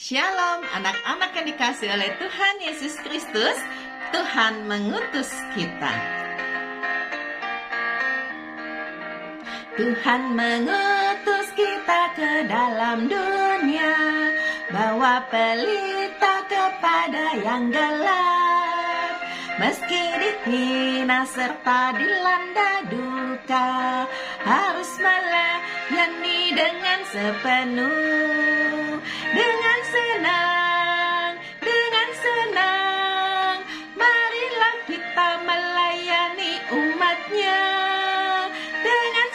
Shalom anak-anak yang dikasihi oleh Tuhan Yesus Kristus. Tuhan mengutus kita. Tuhan mengutus kita ke dalam dunia, bawa pelita kepada yang gelap. Meski dihina serta dilanda duka, harus melayani dengan sepenuh. Dengan senang, marilah kita melayani umatnya. Dengan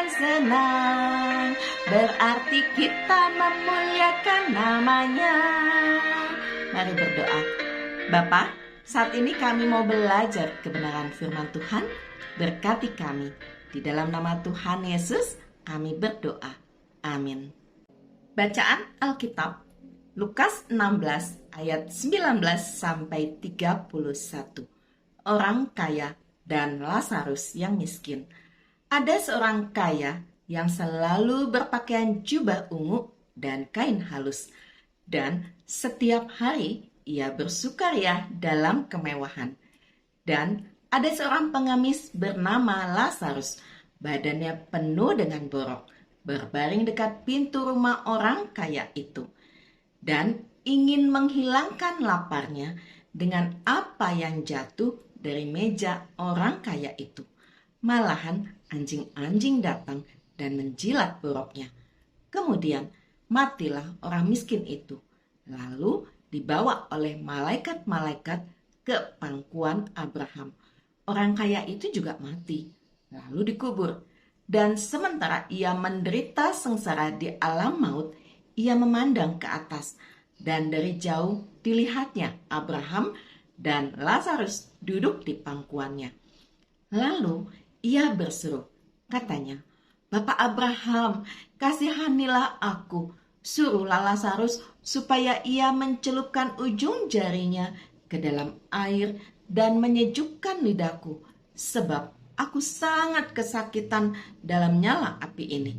senang, berarti kita memuliakan namanya. Mari berdoa. Bapa, saat ini kami mau belajar kebenaran firman Tuhan. Berkati kami. Di dalam nama Tuhan Yesus, kami berdoa. Amin. Bacaan Alkitab Lukas 16 ayat 19 sampai 31. Orang kaya dan Lazarus yang miskin. Ada seorang kaya yang selalu berpakaian jubah ungu dan kain halus, dan setiap hari ia bersukaria dalam kemewahan. Dan ada seorang pengemis bernama Lazarus, badannya penuh dengan borok, berbaring dekat pintu rumah orang kaya itu, dan ingin menghilangkan laparnya dengan apa yang jatuh dari meja orang kaya itu. Malahan anjing-anjing datang dan menjilat boroknya. Kemudian matilah orang miskin itu, lalu dibawa oleh malaikat-malaikat ke pangkuan Abraham. Orang kaya itu juga mati, lalu dikubur. Dan sementara ia menderita sengsara di alam maut, ia memandang ke atas, dan dari jauh dilihatnya Abraham dan Lazarus duduk di pangkuannya. Lalu ia berseru, katanya, "Bapak Abraham, kasihanilah aku, suruhlah Lazarus supaya ia mencelupkan ujung jarinya ke dalam air dan menyejukkan lidahku, sebab aku sangat kesakitan dalam nyala api ini."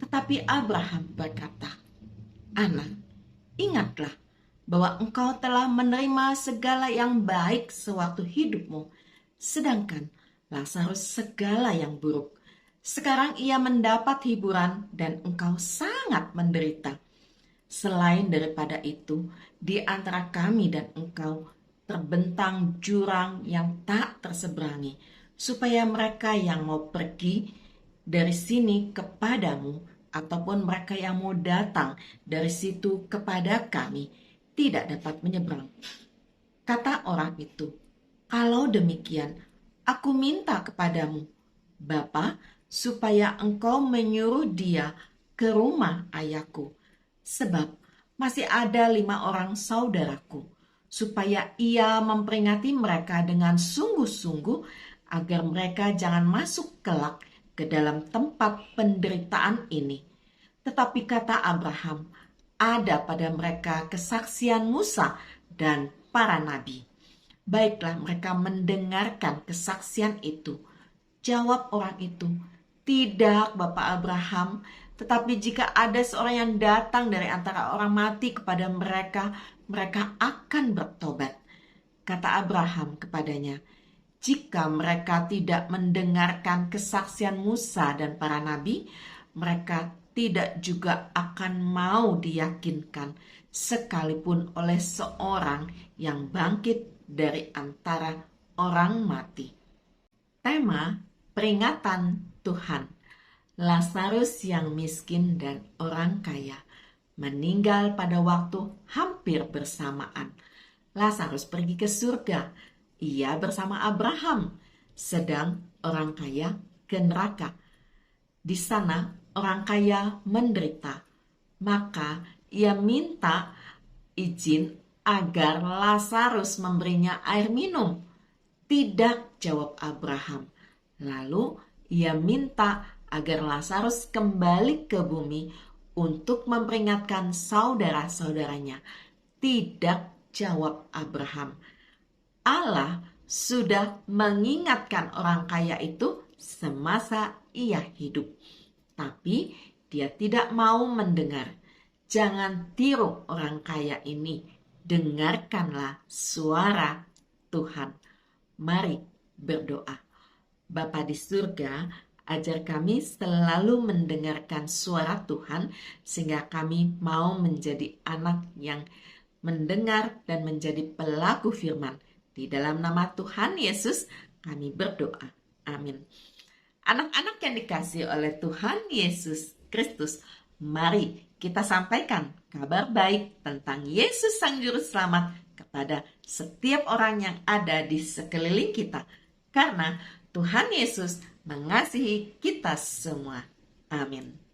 Tetapi Abraham berkata, "Anak, ingatlah bahwa engkau telah menerima segala yang baik sewaktu hidupmu, sedangkan Lazarus segala yang buruk. Sekarang ia mendapat hiburan dan engkau sangat menderita. Selain daripada itu, di antara kami dan engkau terbentang jurang yang tak terseberangi, supaya mereka yang mau pergi dari sini kepadamu, ataupun mereka yang mau datang dari situ kepada kami, tidak dapat menyeberang." Kata orang itu, "Kalau demikian, aku minta kepadamu, Bapa, supaya engkau menyuruh dia ke rumah ayahku, sebab masih ada 5 orang saudaraku, supaya ia memperingati mereka dengan sungguh-sungguh, agar mereka jangan masuk kelak ke dalam tempat penderitaan ini." Tetapi kata Abraham, "Ada pada mereka kesaksian Musa dan para nabi." Baiklah, mereka mendengarkan kesaksian itu. Jawab orang itu, "Tidak, Bapak Abraham, tetapi jika ada seorang yang datang dari antara orang mati kepada mereka, mereka akan bertobat." Kata Abraham kepadanya, "Jika mereka tidak mendengarkan kesaksian Musa dan para nabi, mereka tidak juga akan mau diyakinkan, sekalipun oleh seorang yang bangkit dari antara orang mati." Tema peringatan Tuhan. Lazarus yang miskin dan orang kaya meninggal pada waktu hampir bersamaan. Lazarus pergi ke surga, ia bersama Abraham, sedang orang kaya ke neraka. Di sana orang kaya menderita, maka ia minta izin agar Lazarus memberinya air minum. "Tidak," jawab Abraham. Lalu ia minta agar Lazarus kembali ke bumi untuk memperingatkan saudara-saudaranya. "Tidak," jawab Abraham. Allah sudah mengingatkan orang kaya itu semasa ia hidup, tapi dia tidak mau mendengar. Jangan tiru orang kaya ini. Dengarkanlah suara Tuhan. Mari berdoa. Bapa di surga, ajar kami selalu mendengarkan suara Tuhan sehingga kami mau menjadi anak yang mendengar dan menjadi pelaku firman. Di dalam nama Tuhan Yesus kami berdoa. Amin. Anak-anak yang dikasihi oleh Tuhan Yesus Kristus, mari kita sampaikan kabar baik tentang Yesus Sang Juru Selamat kepada setiap orang yang ada di sekeliling kita. Karena Tuhan Yesus mengasihi kita semua. Amin.